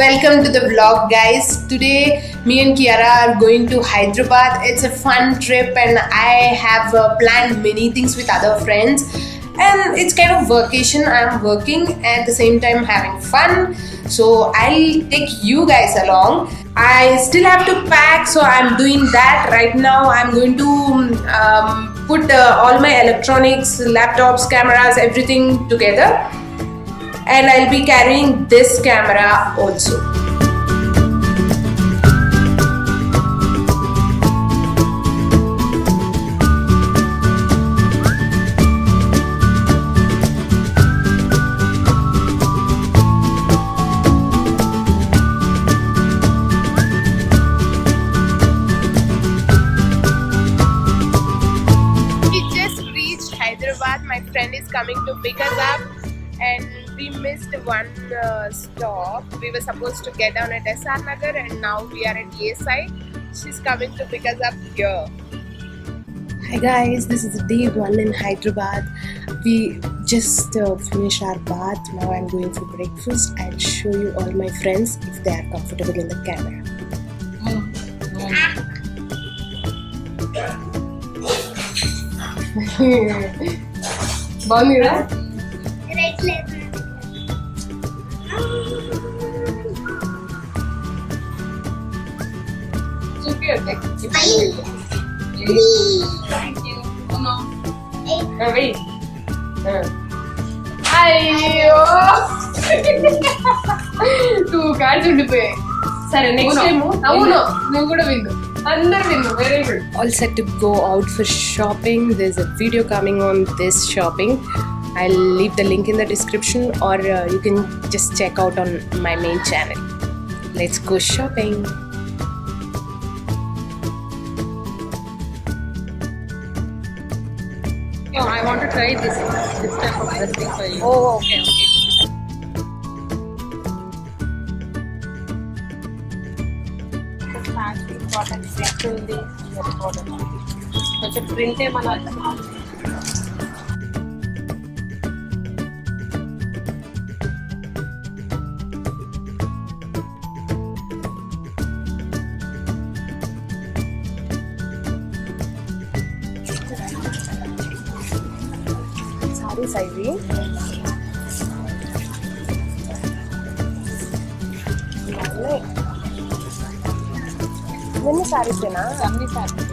Welcome to the vlog, guys. Today, me and Kiara are going to Hyderabad. It's a fun trip, and I have planned many things with other friends. And it's kind of vacation. I'm working at the same time having fun. So I'll take you guys along. I still have to pack, so I'm doing that right now. I'm going to put all my electronics, laptops, cameras, everything together. And I'll be carrying this camera also. We just reached Hyderabad. My friend is coming to pick us up. And we missed one stop. We were supposed to get down at SR Nagar, and now we are at A side. She's coming to pick us up here. Hi guys, this is day 1 in Hyderabad. We just finished our bath. Now I'm going for breakfast. I'll show you all my friends if they are comfortable in the camera. Bonira? Thank you. Wait. అయ్యో two cards ఉండిపోయాయి. సరే next time అవును నువ్వు కూడా win అందరు win. Very good. All set to go out for shopping. There's a video coming on this shopping. I'll leave the link in the description, or you can just check out on my main channel. Let's go shopping. Oh, I want to try this type of dressing for you. Oh, okay. కొంచెం print ఏమన్నా Sarees ivi. Many sarees na? అన్ని saris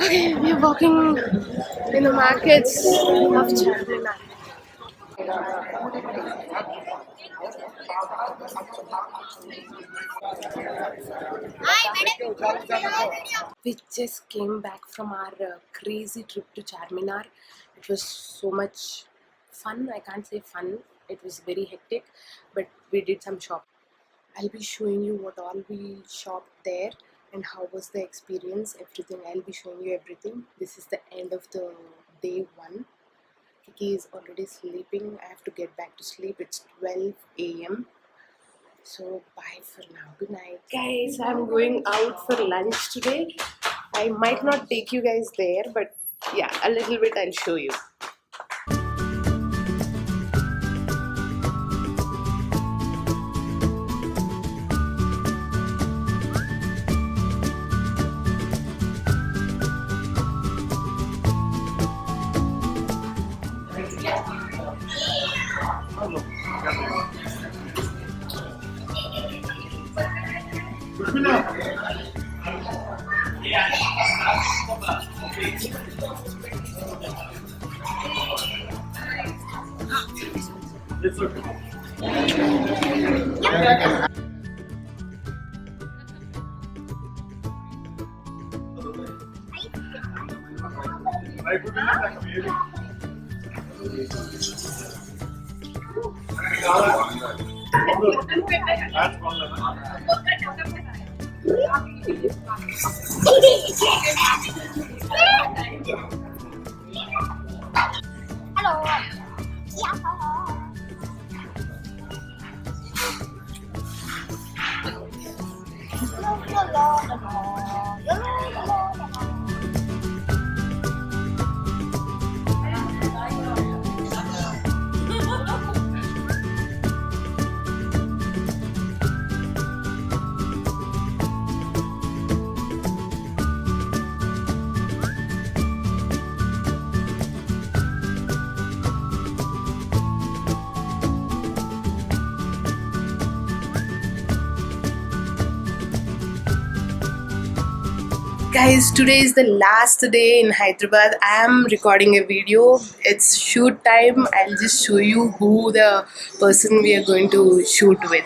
Okay, we are walking in the markets of Charminar. We just came back from our crazy trip to Charminar. It was so much fun. I can't say fun. It was very hectic, but we did some shopping. I'll be showing you what all we shopped there and how was the experience, everything. I'll be showing you everything. This is the end of the day 1. Kiki is already sleeping. I have to get back to sleep. It's 12 a.m. So bye for now. Good night. Guys, I'm going out for lunch today. I might not take you guys there, but yeah, a little bit I'll show you. It's okay. Guys, today is the last day in Hyderabad. I am recording a video. It's shoot time. I'll just show you who the person we are going to shoot with.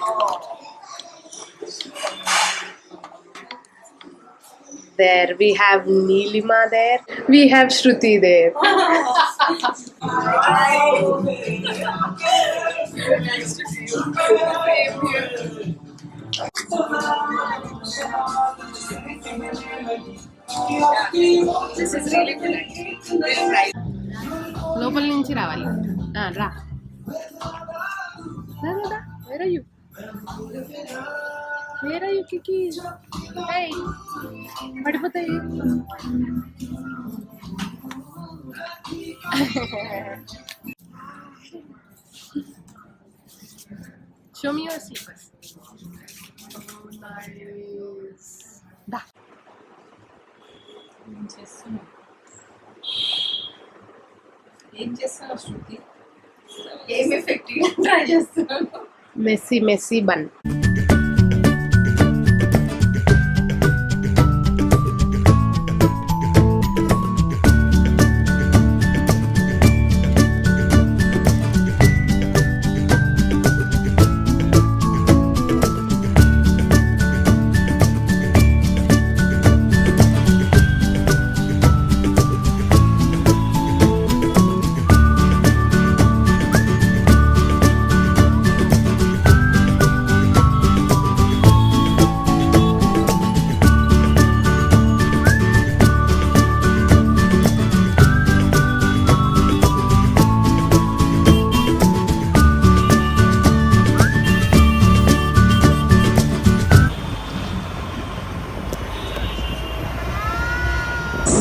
There we have Neelima there. We have Shruti there. This is really good actually. We'll try. లోపల నుంచి రావాలి రా where are you కికి hey పడిపోతాయి show me your slippers దా ఏం చేస్తున్నావు శృతి? ఏం ఎఫెక్టివ్ ట్రై చేస్తున్నాను. Messy bun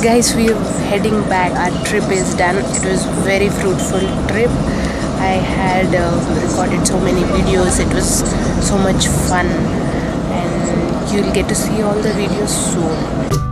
Guys, we are heading back. Our trip is done. It was very fruitful trip. I had recorded so many videos. It was so much fun, and you'll get to see all the videos soon.